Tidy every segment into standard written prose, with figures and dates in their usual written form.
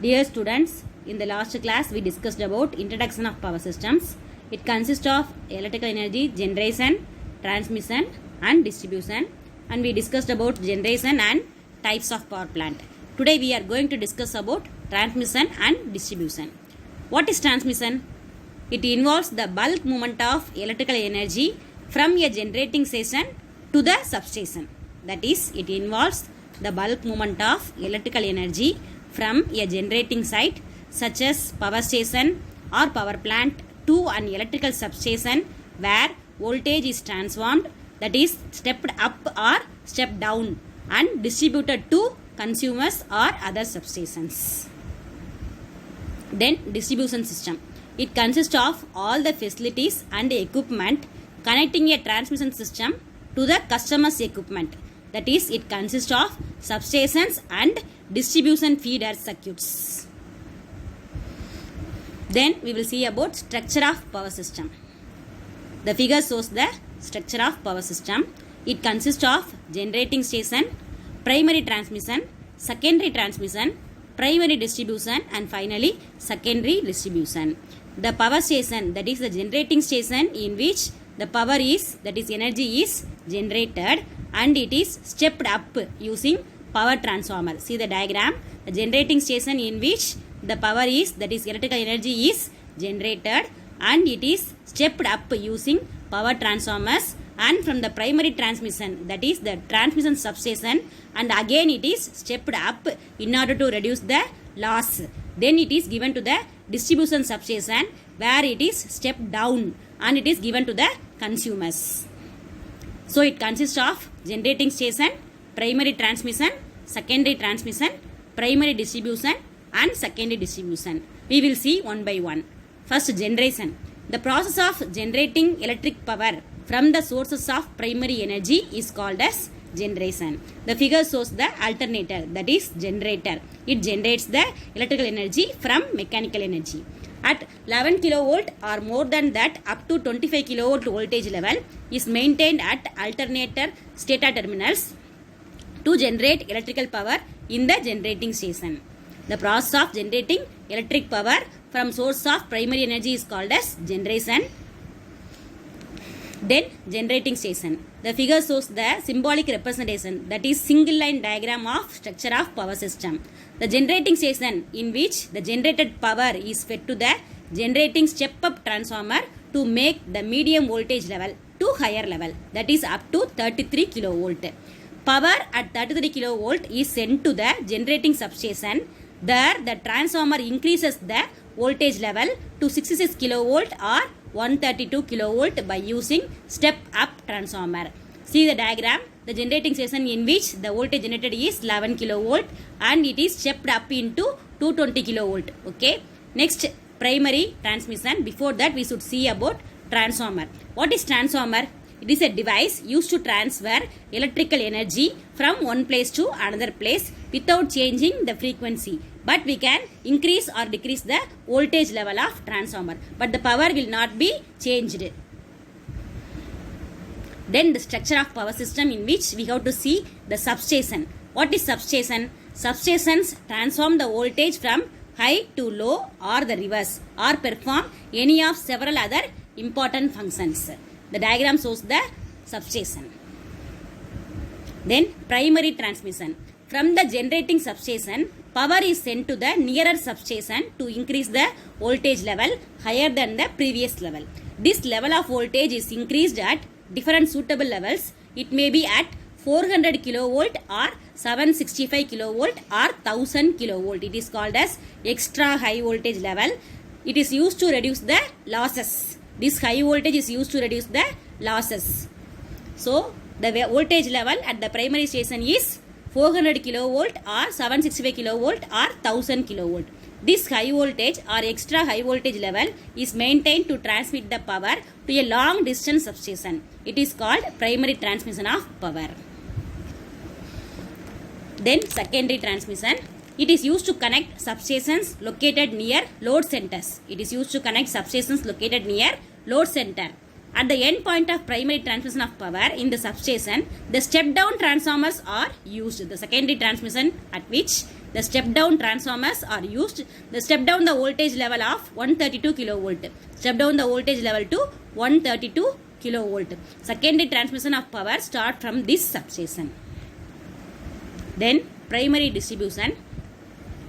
Dear students, in the last class we discussed about introduction of power systems. It consists of electrical energy generation, transmission and distribution, and we discussed about generation and types of power plant. Today we are going to discuss about transmission and distribution. What is transmission? It involves the bulk movement of electrical energy from a generating station to the substation. That is, it involves the bulk movement of electrical energy from a generating site such as power station or power plant to an electrical substation where voltage is transformed, that is stepped up or stepped down, and distributed to consumers or other substations. Then distribution system. It consists of all the facilities and equipment connecting a transmission system to the customer's equipment. That is, it consists of substations and distribution feeder circuits. Then we will see about structure of power system. The figure shows the structure of power system. It consists of generating station, primary transmission, secondary transmission, primary distribution, and finally secondary distribution. The power station, that is the generating station in which the power is, that is energy is generated, and it is stepped up using power transformer. See the diagram. The generating station in which the power is, that is electrical energy is generated, and it is stepped up using power transformers, and from the primary transmission, that is the transmission substation, and again it is stepped up in order to reduce the loss. Then it is given to the distribution substation where it is stepped down and it is given to the consumers. So it consists of generating station, primary transmission, secondary transmission, primary distribution and secondary distribution. We will see one by one. First, generation. The process of generating electric power from the sources of primary energy is called as generation. The figure shows the alternator, that is generator. It generates the electrical energy from mechanical energy. At 11 kilovolt or more than that, up to 25 kilovolt voltage level is maintained at alternator stator terminals to generate electrical power in the generating station. The process of generating electric power from source of primary energy is called as generation. Then generating station. The figure shows the symbolic representation, that is single line diagram of structure of power system. The generating station in which the generated power is fed to the generating step up transformer to make the medium voltage level to higher level, that is up to 33 kilovolt. Power at 33 kilovolt is sent to the generating substation. There the transformer increases the voltage level to 66 kilovolt or 132 kilovolt by using step up transformer. See the diagram. The generating station in which the voltage generated is 11 kilovolt and it is stepped up into 220 kilovolt. Okay. Next, primary transmission. Before that we should see about transformer. What is transformer? It is a device used to transfer electrical energy from one place to another place without changing the frequency. But we can increase or decrease the voltage level of transformer. But the power will not be changed. Then the structure of power system in which we have to see the substation. What is substation? Substations transform the voltage from high to low or the reverse or perform any of several other important functions. The diagram shows the substation. Then primary transmission. From the generating substation, power is sent to the nearer substation to increase the voltage level higher than the previous level. This level of voltage is increased at different suitable levels. It may be at 400 kilovolt or 765 kilovolt or 1000 kilovolt. It is called as extra high voltage level. It is used to reduce the losses. This high voltage is used to reduce the losses. So the voltage level at the primary station is 400 kilovolt or 765 kilovolt or 1000 kilovolt. This high voltage or extra high voltage level is maintained to transmit the power to a long distance substation. It is called primary transmission of power. Then secondary transmission. It is used to connect substations located near load centers. It is used to connect substations located near load center. At the end point of primary transmission of power in the substation, the step down transformers are used. The secondary transmission at which the step down transformers are used. The step down the voltage level of 132 kilovolt. Step down the voltage level to 132 kilovolt. Secondary transmission of power start from this substation. Then primary distribution.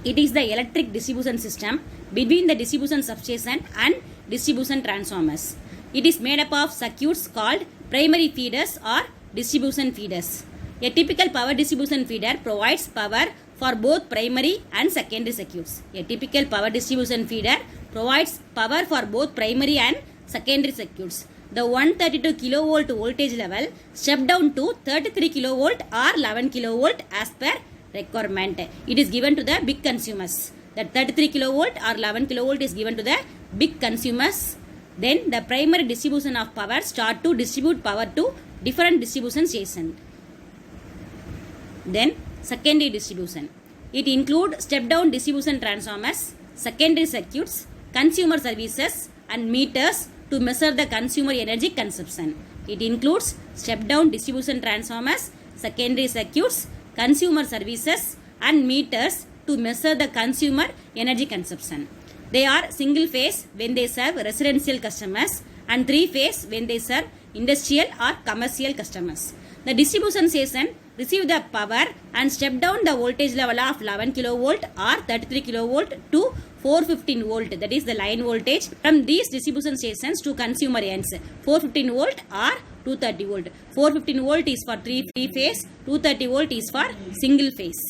It is the electric distribution system between the distribution substation and distribution transformers. It is made up of circuits called primary feeders or distribution feeders. A typical power distribution feeder provides power for both primary and secondary circuits. A typical power distribution feeder provides power for both primary and secondary circuits. The 132 kilovolt voltage level step down to 33 kilovolt or 11 kilovolt as per requirement. It is given to the big consumers. That 33 kilovolt or 11 kilovolt is given to the big consumers. Then the primary distribution of power start to distribute power to different distribution stations. Then secondary distribution. It includes step down distribution transformers, secondary circuits, consumer services and meters to measure the consumer energy consumption. It includes step down distribution transformers, secondary circuits, consumer services and meters to measure the consumer energy consumption. They are single phase when they serve residential customers and three phase when they serve industrial or commercial customers. The distribution station receive the power and step down the voltage level of 11 kilovolt or 33 kilovolt to 415 volt, that is the line voltage from these distribution stations to consumer ends. 415 volt or 230 volt. 415 volt is for three phase, 230 volt is for single phase.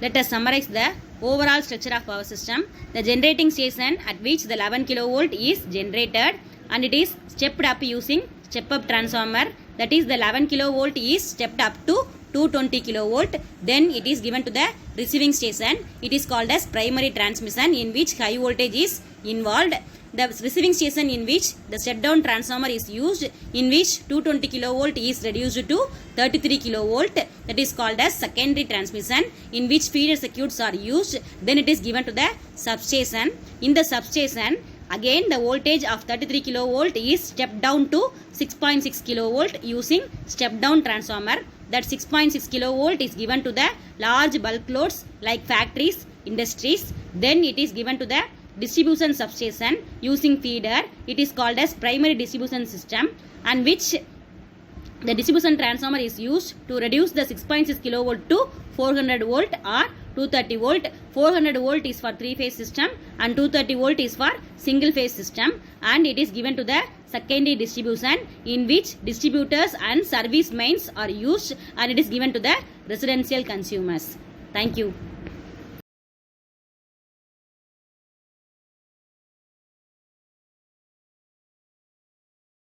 Let us summarize the overall structure of power system. The generating station at which the 11 kilovolt is generated and it is stepped up using step up transformer, that is the 11 kilovolt is stepped up to 220 kilovolt. Then it is given to the receiving station. It is called as primary transmission in which high voltage is involved. The receiving station in which the step down transformer is used, in which 220 kilovolt is reduced to 33 kilovolt, that is called as secondary transmission in which feeder circuits are used. Then it is given to the substation. In the substation, again the voltage of 33 kilovolt is stepped down to 6.6 kilovolt using step down transformer. That 6.6 kilovolt is given to the large bulk loads like factories, industries. Then it is given to the distribution substation using feeder. It is called as primary distribution system and which the distribution transformer is used to reduce the 6.6 kilovolt to 400 volt or 230 volt. 400 volt is for three phase system and 230 volt is for single phase system, and it is given to the secondary distribution in which distributors and service mains are used, and it is given to the residential consumers. Thank you.